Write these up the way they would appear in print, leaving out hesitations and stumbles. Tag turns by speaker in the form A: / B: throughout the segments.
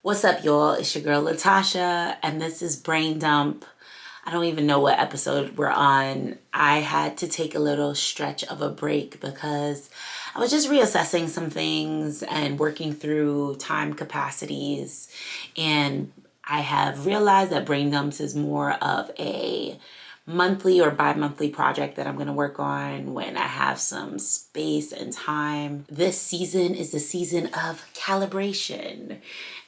A: What's up, y'all? It's your girl Latasha, and this is Brain Dump. I don't even know what episode we're on. I had to take a little stretch of a break because I was just reassessing some things and working through time capacities. And I have realized that Brain Dumps is more of a monthly or bi-monthly project that I'm going to work on when I have some space and time. This season is the season of calibration,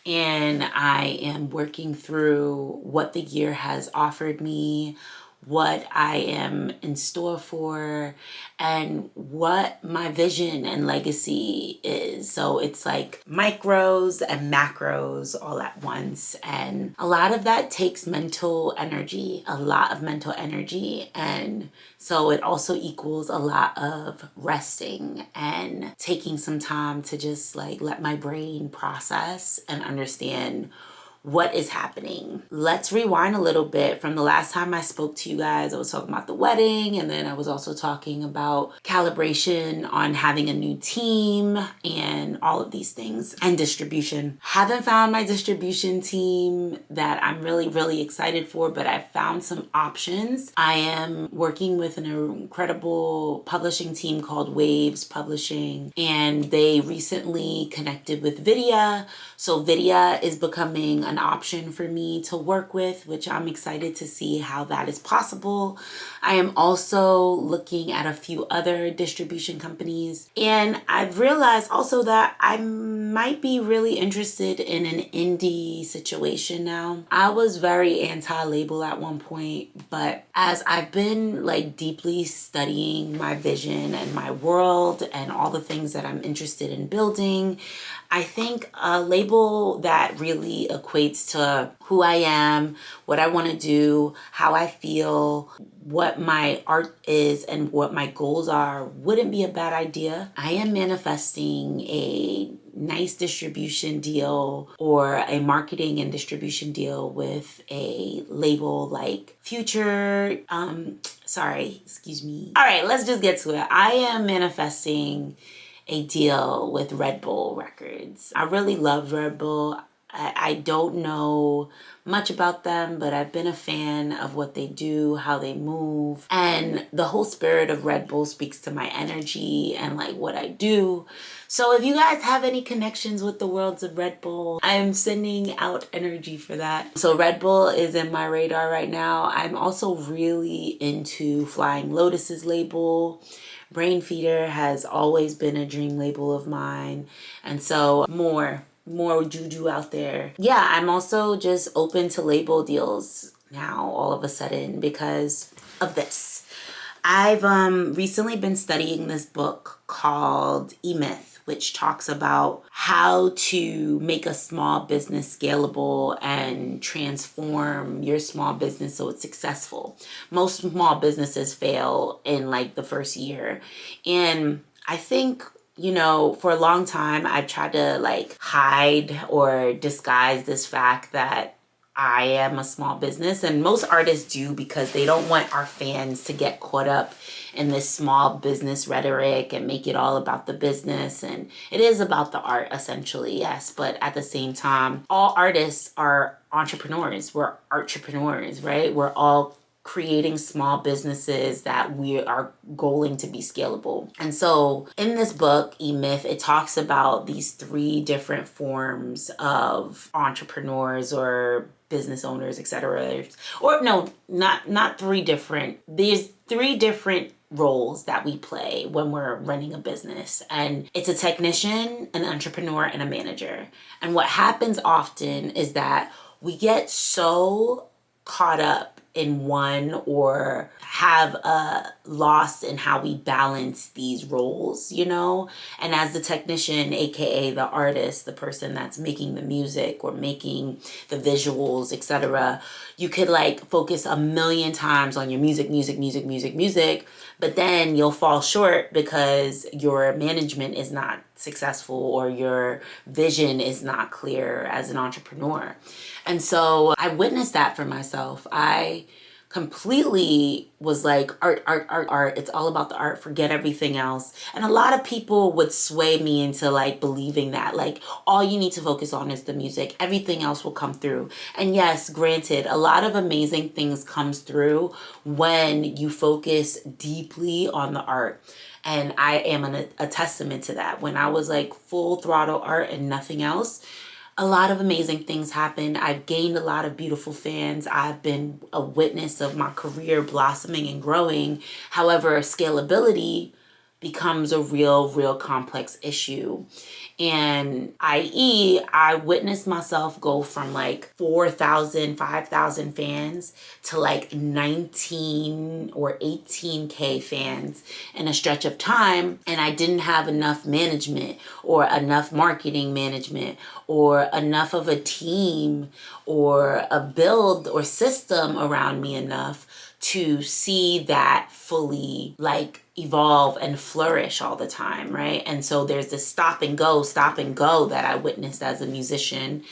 A: and I am working through what the year has offered me, what I am in store for, and what my vision and legacy is. So it's like micros and macros all at once. And a lot of that takes mental energy, a lot of mental energy. And so it also equals a lot of resting and taking some time to just like let my brain process and understand what is happening. Let's rewind a little bit. From the last time I spoke to you guys, I was talking about the wedding, and then I was also talking about calibration on having a new team and all of these things, and distribution. Haven't found my distribution team that I'm really excited for, but I found some options. I am working with an incredible publishing team called Waves Publishing, and they recently connected with Vidya. So Vidya is becoming an option for me to work with, which I'm excited to see how that is possible. I am also looking at a few other distribution companies, and I've realized also that I might be really interested in an indie situation now. I was very anti-label at one point, but as I've been like deeply studying my vision and my world and all the things that I'm interested in building, I think a label that really equates to who I am, what I want to do, how I feel, what my art is, and what my goals are wouldn't be a bad idea. I am manifesting a nice distribution deal or a marketing and distribution deal with a label like Future. Excuse me. All right, let's just get to it. I am manifesting a deal with Red Bull Records. I really love Red Bull. I don't know much about them, but I've been a fan of what they do, how they move, and the whole spirit of Red Bull speaks to my energy and like what I do. So if you guys have any connections with the worlds of Red Bull, I'm sending out energy for that. So Red Bull is in my radar right now. I'm also really into Flying Lotus's label. Brain Feeder has always been a dream label of mine. And so more juju out there. Yeah, I'm also just open to label deals now all of a sudden because of this. I've recently been studying this book called E-Myth, which talks about how to make a small business scalable and transform your small business so it's successful. Most small businesses fail in like the first year. And I think, you know, for a long time, I've tried to like hide or disguise this fact that I am a small business, and most artists do because they don't want our fans to get caught up in this small business rhetoric and make it all about the business. And it is about the art essentially, yes, but at the same time, all artists are entrepreneurs. We're entrepreneurs, right? We're all creating small businesses that we are goaling to be scalable. And so in this book, E-Myth, it talks about these three different forms of entrepreneurs or business owners, etc. Or no, not three different. There's three different roles that we play when we're running a business. And it's a technician, an entrepreneur, and a manager. And what happens often is that we get so caught up in one or have lost in how we balance these roles, you know? And as the technician, aka the artist, the person that's making the music or making the visuals, etc., you could like focus a million times on your music, but then you'll fall short because your management is not successful or your vision is not clear as an entrepreneur. And so I witnessed that for myself. I completely was like art, art, art, art. It's all about the art. Forget everything else. And a lot of people would sway me into like believing that like all you need to focus on is the music. Everything else will come through. And yes, granted, a lot of amazing things comes through when you focus deeply on the art. And I am a testament to that. When I was like full throttle art and nothing else, a lot of amazing things happened. I've gained a lot of beautiful fans. I've been a witness of my career blossoming and growing. However, scalability becomes a real complex issue. And i.e., I witnessed myself go from like 4,000, 5,000 fans to like 19 or 18K fans in a stretch of time. And I didn't have enough management or enough marketing management or enough of a team or a build or system around me enough to see that fully like evolve and flourish all the time, right? And so there's this stop and go that I witnessed as a musician.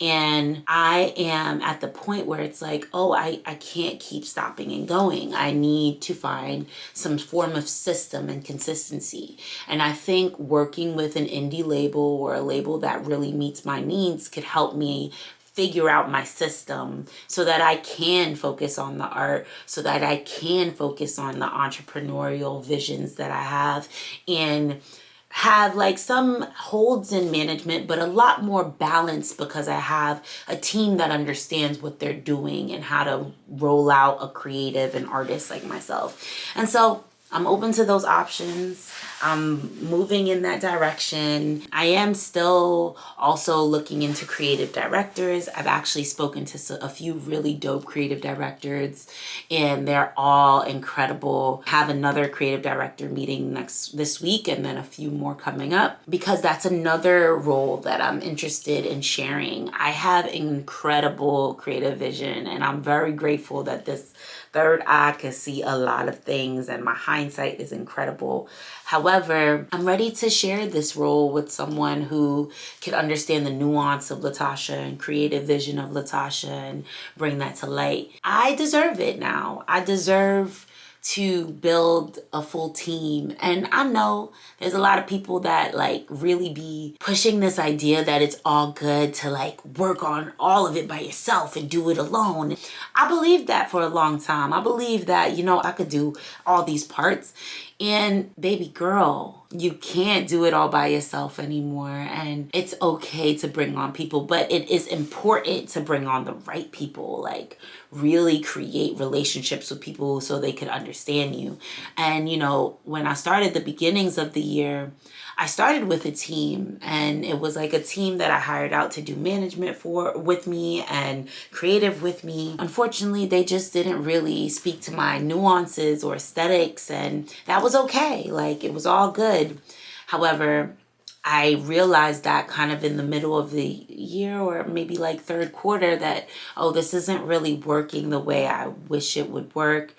A: And I am at the point where it's like, oh, I can't keep stopping and going. I need to find some form of system and consistency. And I think working with an indie label or a label that really meets my needs could help me figure out my system so that I can focus on the art, so that I can focus on the entrepreneurial visions that I have, and have like some holds in management, but a lot more balance because I have a team that understands what they're doing and how to roll out a creative and artist like myself. And so I'm open to those options. I'm moving in that direction. I am still also looking into creative directors. I've actually spoken to a few really dope creative directors, and they're all incredible. Have another creative director meeting this week, and then a few more coming up, because that's another role that I'm interested in sharing. I have incredible creative vision, and I'm very grateful that this third eye can see a lot of things, and my hindsight is incredible. However, I'm ready to share this role with someone who can understand the nuance of Latasha and creative vision of Latasha and bring that to light. I deserve it now. I deserve to build a full team. And I know there's a lot of people that like really be pushing this idea that it's all good to like work on all of it by yourself and do it alone. I believed that for a long time. I believed that, I could do all these parts. And baby girl, you can't do it all by yourself anymore. And it's okay to bring on people, but it is important to bring on the right people, like really create relationships with people so they could understand you. And, when I started the beginnings of the year, I started with a team, and it was like a team that I hired out to do management with me and creative with me. Unfortunately, they just didn't really speak to my nuances or aesthetics, and that was okay. Like, it was all good. However, I realized that kind of in the middle of the year, or maybe like third quarter, that, oh, this isn't really working the way I wish it would work.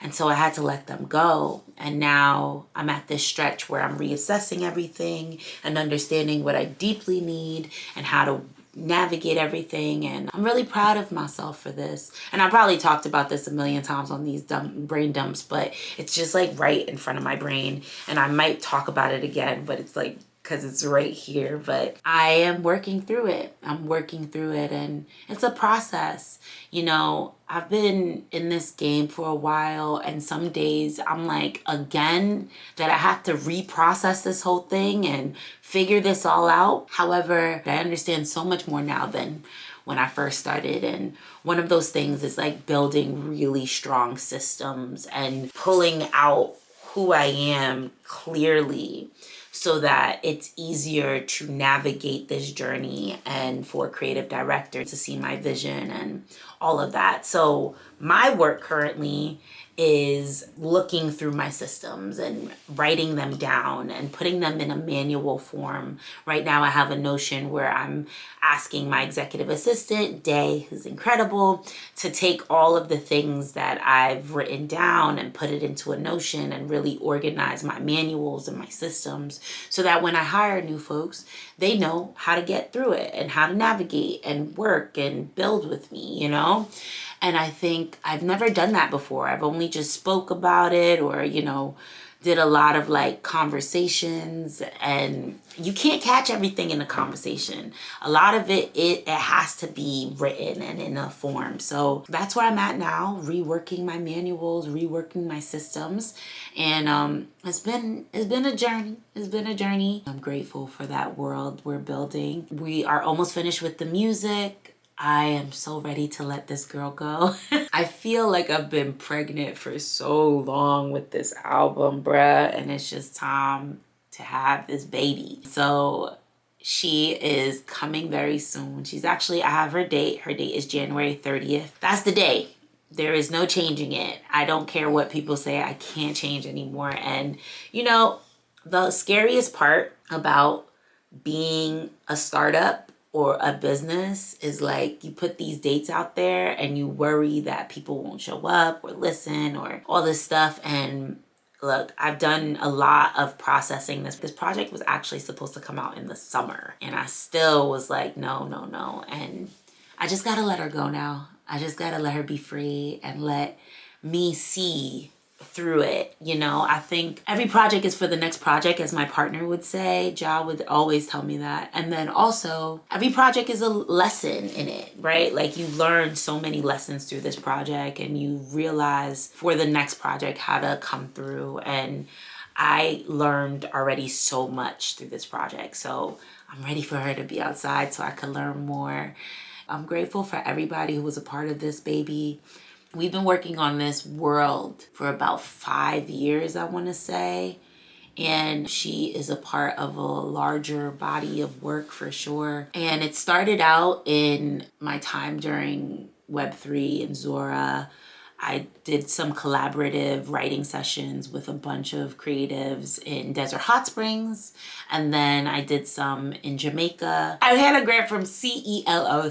A: And so I had to let them go. And now I'm at this stretch where I'm reassessing everything and understanding what I deeply need and how to navigate everything. And I'm really proud of myself for this. And I probably talked about this a million times on these brain dumps, but it's just like right in front of my brain. And I might talk about it again, but it's like, because it's right here. But I am working through it. I'm working through it, and it's a process. I've been in this game for a while, and some days I'm like, again, that I have to reprocess this whole thing and figure this all out. However, I understand so much more now than when I first started. And one of those things is like building really strong systems and pulling out who I am clearly, so that it's easier to navigate this journey and for a creative director to see my vision and all of that. So my work currently is looking through my systems and writing them down and putting them in a manual form. Right now I have a Notion where I'm asking my executive assistant, Day, who's incredible, to take all of the things that I've written down and put it into a Notion and really organize my manuals and my systems, so that when I hire new folks, they know how to get through it and how to navigate and work and build with me, And I think I've never done that before. I've only just spoke about it or, did a lot of like conversations, and you can't catch everything in a conversation. A lot of it has to be written and in a form. So that's where I'm at now, reworking my manuals, reworking my systems. And it's been a journey. It's been a journey. I'm grateful for that world we're building. We are almost finished with the music. I am so ready to let this girl go. I feel like I've been pregnant for so long with this album, bruh, and it's just time to have this baby. So she is coming very soon. I have her date. Her date is January 30th. That's the day. There is no changing it. I don't care what people say. I can't change anymore. And the scariest part about being a startup or a business is like you put these dates out there and you worry that people won't show up or listen or all this stuff. And look, I've done a lot of processing. This project was actually supposed to come out in the summer, and I still was like, no. And I just gotta let her go now. I just gotta let her be free and let me see through it. I think every project is for the next project, as my partner would say. Ja would always tell me that. And then also every project is a lesson in it, right? Like you learn so many lessons through this project, and you realize for the next project how to come through. And I learned already so much through this project. So I'm ready for her to be outside so I can learn more. I'm grateful for everybody who was a part of this baby. We've been working on this world for about 5 years, I want to say. And she is a part of a larger body of work for sure. And it started out in my time during Web3 and Zora. I did some collaborative writing sessions with a bunch of creatives in Desert Hot Springs. And then I did some in Jamaica. I had a grant from CELO,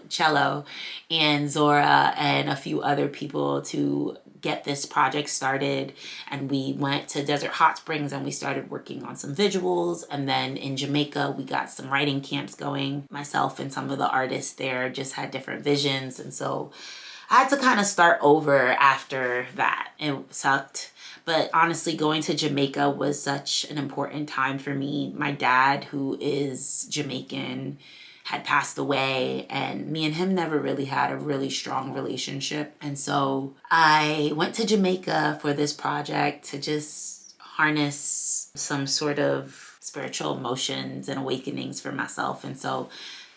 A: Cello, and Zora and a few other people to get this project started. And we went to Desert Hot Springs and we started working on some visuals. And then in Jamaica, we got some writing camps going. Myself and some of the artists there just had different visions. And so I had to kind of start over after that. It sucked. But honestly, going to Jamaica was such an important time for me. My dad, who is Jamaican, had passed away, and me and him never really had a really strong relationship. And so I went to Jamaica for this project to just harness some sort of spiritual emotions and awakenings for myself. And so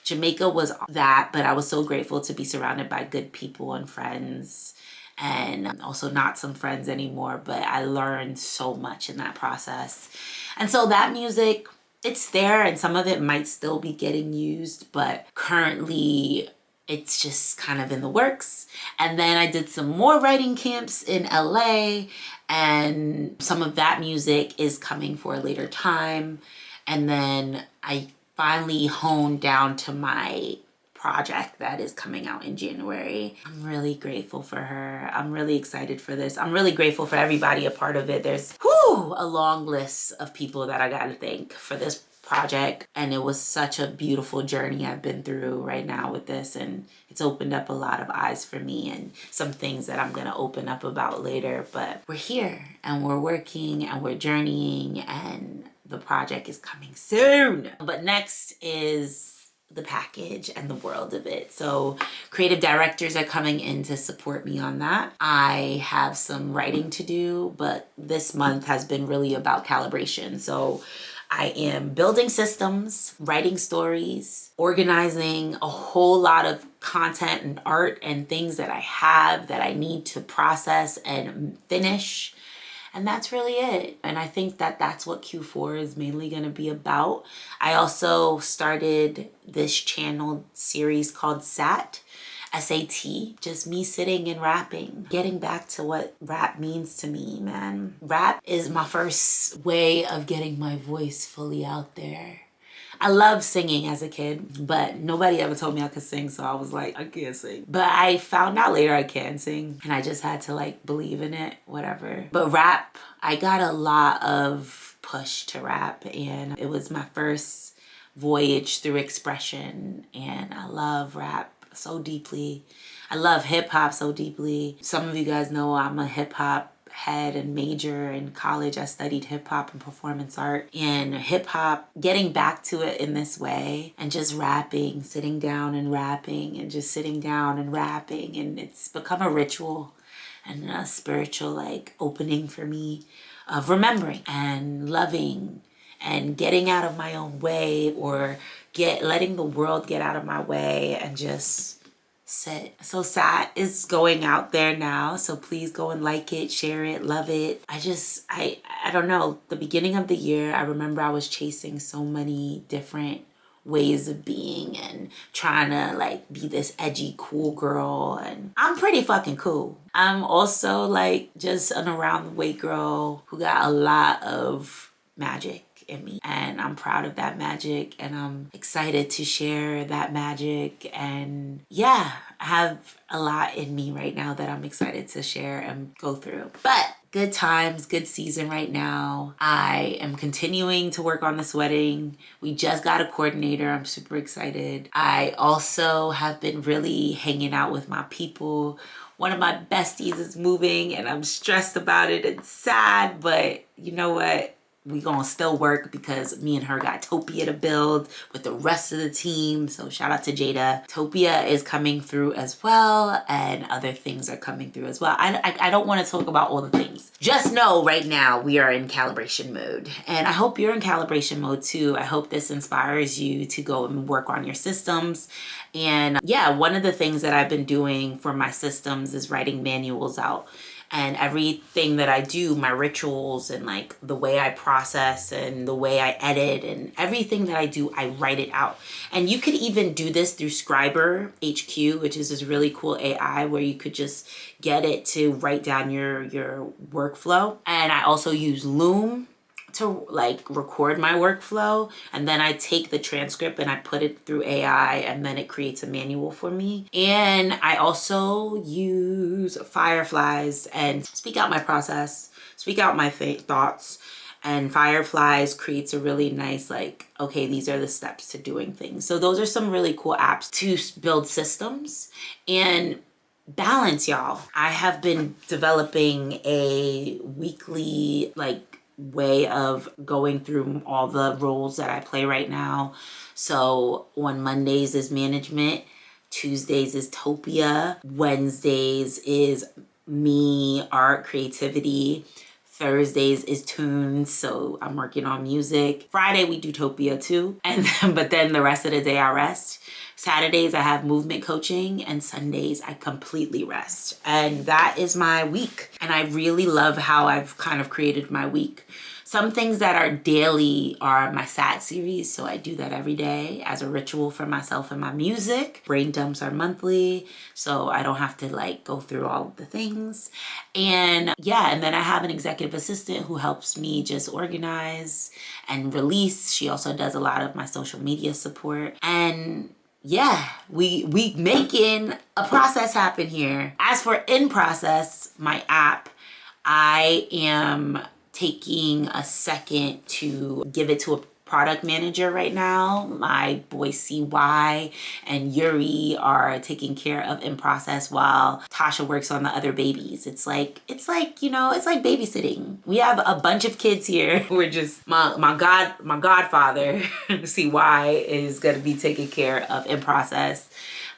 A: Jamaica was that, but I was so grateful to be surrounded by good people and friends, and also not some friends anymore, but I learned so much in that process. And so that music, it's there, and some of it might still be getting used, but currently it's just kind of in the works. And then I did some more writing camps in LA, and some of that music is coming for a later time. And then I finally honed down to my project that is coming out in January. I'm really grateful for her. I'm really excited for this. I'm really grateful for everybody a part of it. There's a long list of people that I gotta thank for this project, and it was such a beautiful journey I've been through right now with this, and it's opened up a lot of eyes for me and some things that I'm gonna open up about later. But we're here and we're working and we're journeying, and the project is coming soon. But next is the package and the world of it. So creative directors are coming in to support me on that. I have some writing to do, but this month has been really about calibration. So I am building systems, writing stories, organizing a whole lot of content and art and things that I have that I need to process and finish. And that's really it. And I think that that's what Q4 is mainly going to be about. I also started this channel series called SAT, just me sitting and rapping, getting back to what rap means to me, man. Rap is my first way of getting my voice fully out there. I loved singing as a kid, but nobody ever told me I could sing, so I was like, I can't sing. But I found out later I can sing, and I just had to like believe in it, whatever. But rap, I got a lot of push to rap, and it was my first voyage through expression, and I love rap so deeply. I love hip hop so deeply. Some of you guys know I'm a hip hop head and major. In college I studied hip hop and performance art, and hip hop, getting back to it in this way and just rapping, sitting down and rapping and just sitting down and rapping, and it's become a ritual and a spiritual like opening for me of remembering and loving and getting out of my own way, or letting the world get out of my way and just sit. So Sat is going out there now, so please go and like it, share it, love it. I don't know, the beginning of the year, I remember I was chasing so many different ways of being and trying to like be this edgy cool girl, and I'm pretty fucking cool. I'm also like just an around the way girl who got a lot of magic in me, and I'm proud of that magic, and I'm excited to share that magic. And yeah, I have a lot in me right now that I'm excited to share and go through. But good times, good season right now. I am continuing to work on this wedding. We just got a coordinator. I'm super excited. I also have been really hanging out with my people. One of my besties is moving and I'm stressed about it and sad, but you know what? We gonna still work because me and her got Topia to build with the rest of the team. So shout out to Jada. Topia is coming through as well, and other things are coming through as well. I don't want to talk about all the things. Just know right now we are in calibration mode, and I hope you're in calibration mode too. I hope this inspires you to go and work on your systems. And yeah, one of the things that I've been doing for my systems is writing manuals out. And everything that I do, my rituals and like the way I process and the way I edit and everything that I do, I write it out. And you could even do this through Scriber HQ, which is this really cool AI where you could just get it to write down your workflow. And I also use Loom to like record my workflow, and then I take the transcript and I put it through AI, and then it creates a manual for me. And I also use Fireflies and speak out my process, speak out my thoughts, and Fireflies creates a really nice like, okay, these are the steps to doing things. So those are some really cool apps to build systems and balance, y'all. I have been developing a weekly like way of going through all the roles that I play right now. So on Mondays is management, Tuesdays is Topia, Wednesdays is me, art, creativity, Thursdays is tunes, so I'm working on music. Friday we do Topia too, and then, but then the rest of the day I rest. Saturdays I have movement coaching, and Sundays I completely rest. And that is my week. And I really love how I've kind of created my week. Some things that are daily are my SAT series, so I do that every day as a ritual for myself and my music. Brain dumps are monthly, so I don't have to like go through all of the things. And yeah, and then I have an executive assistant who helps me just organize and release. She also does a lot of my social media support. And yeah, we making a process happen here. As for in process, my app, I am taking a second to give it to a product manager right now. My boy CY and Yuri are taking care of in process while Tasha works on the other babies. It's like, you know, it's like babysitting. We have a bunch of kids here. We're just, my godfather, CY, is gonna be taking care of in process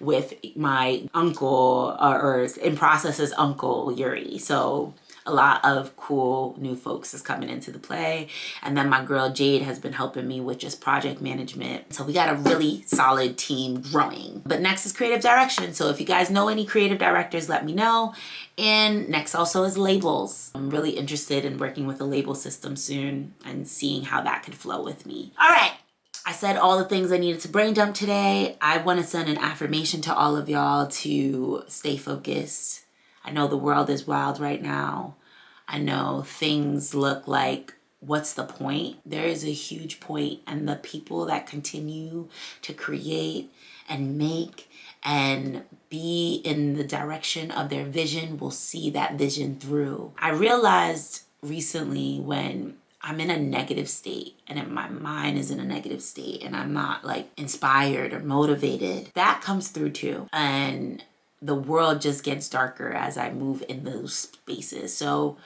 A: with my uncle, or in process's uncle, Yuri. So a lot of cool new folks is coming into the play. And then my girl Jade has been helping me with just project management. So we got a really solid team growing. But next is creative direction. So if you guys know any creative directors, let me know. And next also is labels. I'm really interested in working with a label system soon and seeing how that could flow with me. All right. I said all the things I needed to brain dump today. I want to send an affirmation to all of y'all to stay focused. I know the world is wild right now. I know things look like, what's the point? There is a huge point, and the people that continue to create and make and be in the direction of their vision will see that vision through. I realized recently when I'm in a negative state and if my mind is in a negative state and I'm not like inspired or motivated, that comes through too. And the world just gets darker as I move in those spaces. So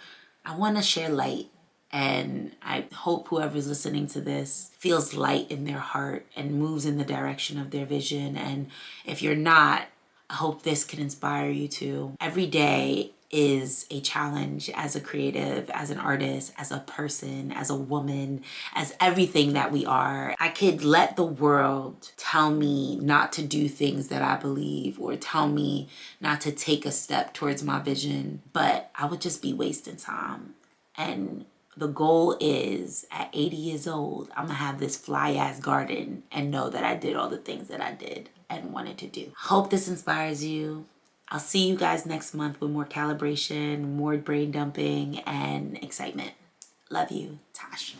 A: I want to share light. And I hope whoever's listening to this feels light in their heart and moves in the direction of their vision. And if you're not, I hope this can inspire you too. Every day is a challenge as a creative, as an artist, as a person, as a woman, as everything that we are. I could let the world tell me not to do things that I believe or tell me not to take a step towards my vision, but I would just be wasting time. And the goal is at 80 years old, I'm gonna have this fly ass garden and know that I did all the things that I did and wanted to do. Hope this inspires you. I'll see you guys next month with more calibration, more brain dumping, and excitement. Love you, Tasha.